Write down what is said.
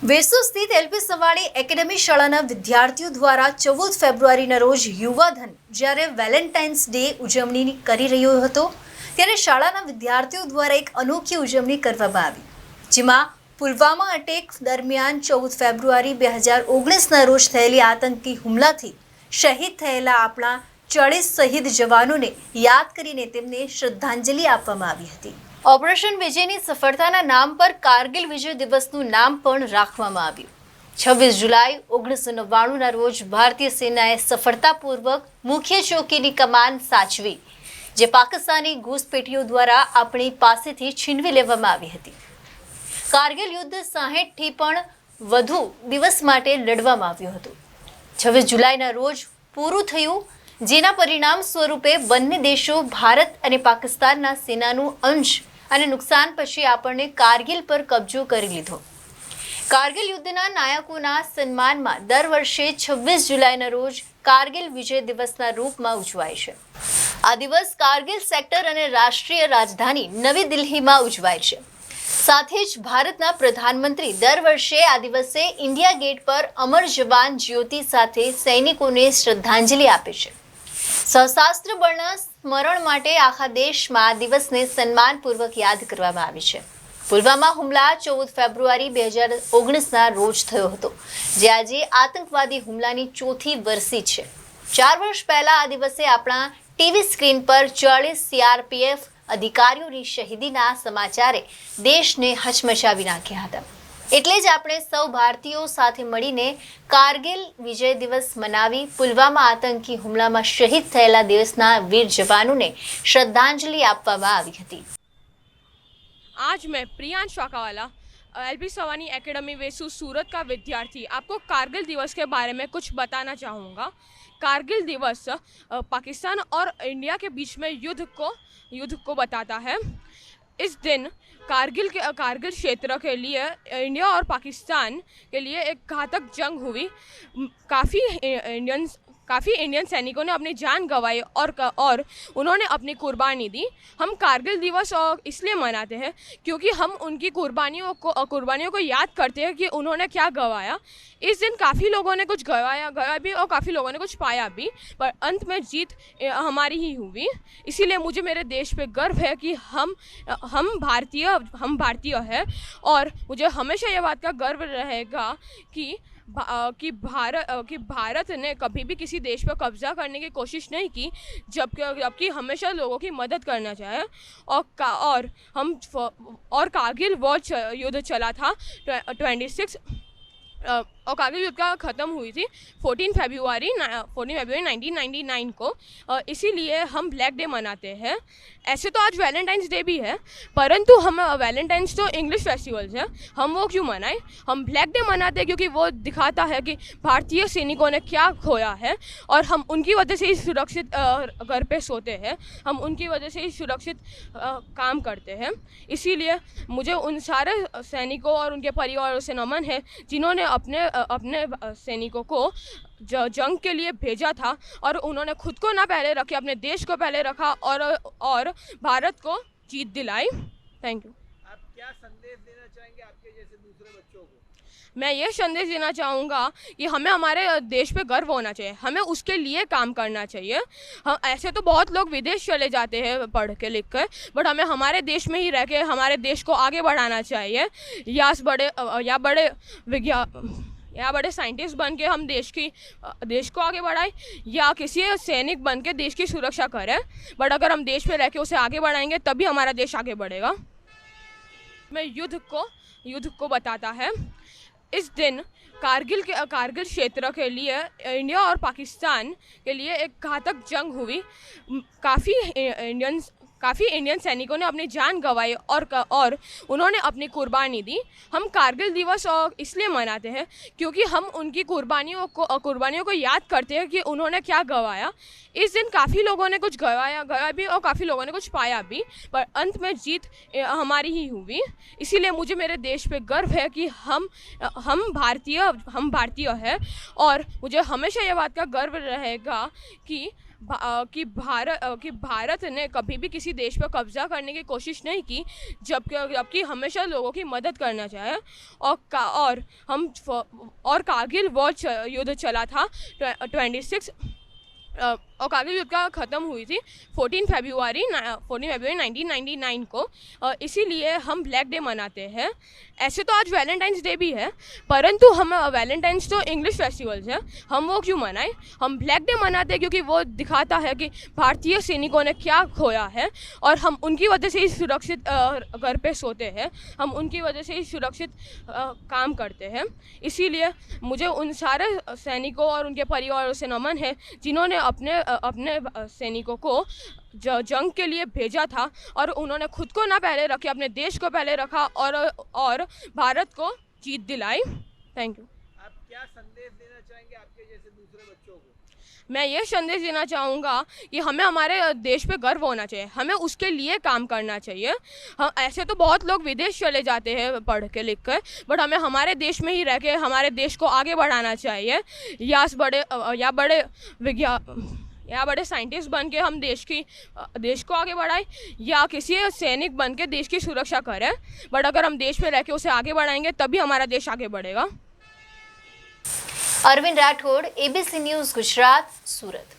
વેસુ સ્થિત LP Savani academy શાળાના વિદ્યાર્થીઓ દ્વારા 14 ફેબ્રુઆરીના રોજ યુવાધન જ્યારે વેલેન્ટાઇન્સ ડે ઉજવણી કરી રહ્યો હતો ત્યારે શાળાના વિદ્યાર્થીઓ દ્વારા એક અનોખી ઉજવણી કરવામાં આવી, જેમાં પુલવામા અટેક દરમિયાન 14 ફેબ્રુઆરી 2019ના રોજ થયેલી આતંકી હુમલાથી શહીદ થયેલા આપણા 40 શહીદ જવાનોને યાદ કરીને તેમને શ્રદ્ધાંજલિ આપવામાં આવી હતી। ऑपरेशन विजयની સફળતાના નામ પર કારગિલ વિજય દિવસનું નામ પણ રાખવામાં આવ્યું। 26 જુલાઈ 1999ના રોજ ભારતીય સેનાએ સફળતાપૂર્વક મુખ્ય ચોકીની કમાન સાચવી, જે પાકિસ્તાની ઘૂસપેઠીઓ દ્વારા આપણી પાસેથી છીનવી લેવામાં આવી હતી। કારગિલ યુદ્ધ 60થી પણ વધુ દિવસ માટે લડવામાં આવ્યું હતું। 26 જુલાઈના રોજ પૂરું થયું, જેના પરિણામ સ્વરૂપે બંને દેશો ભારત અને પાકિસ્તાનના સેનાનું અંશ અને નુકસાન પછી આપણને કારગિલ પર કબજો કરી લીધો। કારગિલ યુદ્ધના નાયકોના સન્માનમાં દર વર્ષે 26 જુલાઈના રોજ કારગિલ વિજય દિવસના રૂપમાં ઉજવાય છે। આ દિવસ કારગિલ સેક્ટર અને રાષ્ટ્રીય રાજધાની નવી દિલ્હીમાં ઉજવાય છે। સાથે જ ભારતના પ્રધાનમંત્રી દર વર્ષે આ દિવસે ઇન્ડિયા ગેટ પર અમર જવાન જ્યોતિ સાથે સૈનિકોને શ્રદ્ધાંજલિ આપે છે। સશસ્ત્ર બળના સ્મરણ માટે આખા દેશમાં આ દિવસને સન્માનપૂર્વક યાદ કરવામાં આવે છે। પુલવામા હુમલા 14 ફેબ્રુઆરી 2019ના રોજ થયો હતો, જે આજે આતંકવાદી હુમલાની ચોથી વરસી છે। 4 વર્ષ પહેલા આ દિવસે આપણા ટીવી સ્ક્રીન પર 40 CRPF અધિકારીઓની શહીદીના સમાચારે દેશને હચમચાવી નાખ્યા હતા। એટલે જ આપણે સૌ ભારતીયો સાથે મળીને કારગિલ વિજય દિવસ મનાવી પુલવામા આતંકી હુમલામાં શહીદ થયેલા દેશના વીર જવાનોને શ્રદ્ધાંજલિ આપવામાં આવી હતી। आज मैं प्रियांश वाकावाला एलपी सवानी एकेडमी वेसू सूरत का विद्यार्थी आपको कारगिल दिवस के बारे में कुछ बताना चाहूँगा। कारगिल दिवस पाकिस्तान और इंडिया के बीच में युद्ध को बताता है। इस दिन कारगिल क्षेत्र के लिए इंडिया और पाकिस्तान के लिए एक घातक जंग हुई। काफ़ी इंडियन सैनिकों ने अपनी जान गंवाई और उन्होंने अपनी कुर्बानी दी। हम कारगिल दिवस इसलिए मनाते हैं क्योंकि हम उनकी कुर्बानियों को याद करते हैं कि उन्होंने क्या गंवाया। इस दिन काफ़ी लोगों ने कुछ गंवाया भी और काफ़ी लोगों ने कुछ पाया भी, पर अंत में जीत हमारी ही हुई। इसीलिए मुझे मेरे देश पे गर्व है कि हम भारतीय हैं और मुझे हमेशा ये बात का गर्व रहेगा कि भारत ने कभी भी किसी देश पर कब्जा करने की कोशिश नहीं की, जबकि हमेशा लोगों की मदद करना चाहे। और कारगिल वॉर युद्ध चला था 26 और कारगिल युद्ध का ख़त्म हुई थी 14 फरवरी 1999 को। इसीलिए हम ब्लैक डे मनाते हैं। ऐसे तो आज वैलेंटाइंस डे भी है, परंतु हम वैलेंटाइंस तो इंग्लिश फेस्टिवल्स है, हम वो क्यों मनाएं। हम ब्लैक डे मनाते हैं क्योंकि वो दिखाता है कि भारतीय सैनिकों ने क्या खोया है और हम उनकी वजह से ही सुरक्षित घर पे सोते हैं, हम उनकी वजह से ही सुरक्षित काम करते हैं। इसीलिए मुझे उन सारे सैनिकों और उनके परिवारों से नमन है जिन्होंने अपने सैनिकों को जंग के लिए भेजा था और उन्होंने खुद को ना पहले रखे, अपने देश को पहले रखा और भारत को जीत दिलाई। Thank you. आप क्या संदेश देना चाहेंगे आपके जैसे दूसरे बच्चों को? मैं ये संदेश देना चाहूँगा कि हमें हमारे देश पे गर्व होना चाहिए, हमें उसके लिए काम करना चाहिए। हम ऐसे तो बहुत लोग विदेश चले जाते हैं पढ़ के लिख कर, बट हमें हमारे देश में ही रह के हमारे देश को आगे बढ़ाना चाहिए। या बड़े साइंटिस्ट बन के हम देश को आगे बढ़ाएं या किसी सैनिक बन के देश की सुरक्षा करें, बट अगर हम देश में रह के उसे आगे बढ़ाएंगे तभी हमारा देश आगे बढ़ेगा। मैं युद्ध को बताता है। इस दिन कारगिल क्षेत्र के लिए इंडिया और पाकिस्तान के लिए एक घातक जंग हुई। काफ़ी इंडियन सैनिकों ने अपनी जान गंवाई और उन्होंने अपनी कुर्बानी दी। हम कारगिल दिवस इसलिए मनाते हैं क्योंकि हम उनकी कुर्बानियों को याद करते हैं कि उन्होंने क्या गंवाया। इस दिन काफ़ी लोगों ने कुछ गंवाया भी और काफ़ी लोगों ने कुछ पाया भी, पर अंत में जीत हमारी ही हुई। इसीलिए मुझे मेरे देश पे गर्व है कि हम भारतीय हैं और मुझे हमेशा ये बात का गर्व रहेगा कि कि भारत ने कभी भी किसी देश पर कब्जा करने की कोशिश नहीं की, जबकि हमेशा लोगों की मदद करना चाहिए। और कारगिल वॉर युद्ध चला था 26 और कारगिल युद्ध का ख़त्म हुई थी 14 फरवरी 1999 को। इसीलिए हम ब्लैक डे मनाते हैं। ऐसे तो आज वैलेंटाइंस डे भी है, परंतु हम वैलेंटाइंस तो इंग्लिश फेस्टिवल्स है, हम वो क्यों मनाएं? हम ब्लैक डे मनाते हैं क्योंकि वो दिखाता है कि भारतीय सैनिकों ने क्या खोया है और हम उनकी वजह से ही सुरक्षित घर पे सोते हैं, हम उनकी वजह से ही सुरक्षित काम करते हैं। इसीलिए मुझे उन सारे सैनिकों और उनके परिवारों से नमन है जिन्होंने अपने सैनिकों को जंग के लिए भेजा था और उन्होंने खुद को ना पहले रखे, अपने देश को पहले रखा और भारत को जीत दिलाई। Thank you. आप क्या संदेश देना चाहेंगे आपके जैसे दूसरे बच्चों को? मैं ये संदेश देना चाहूँगा कि हमें हमारे देश पे गर्व होना चाहिए, हमें उसके लिए काम करना चाहिए। हम ऐसे तो बहुत लोग विदेश चले जाते हैं पढ़ के लिख कर, बट हमें हमारे देश में ही रह के हमारे देश को आगे बढ़ाना चाहिए। या बड़े साइंटिस्ट बन के हम देश को आगे बढ़ाएं, या किसी सैनिक बन के देश की सुरक्षा करें। बट अगर हम देश में रह के उसे आगे बढ़ाएंगे तभी हमारा देश आगे बढ़ेगा। अरविंद राठौड़, ABC न्यूज़ गुजरात, सूरत।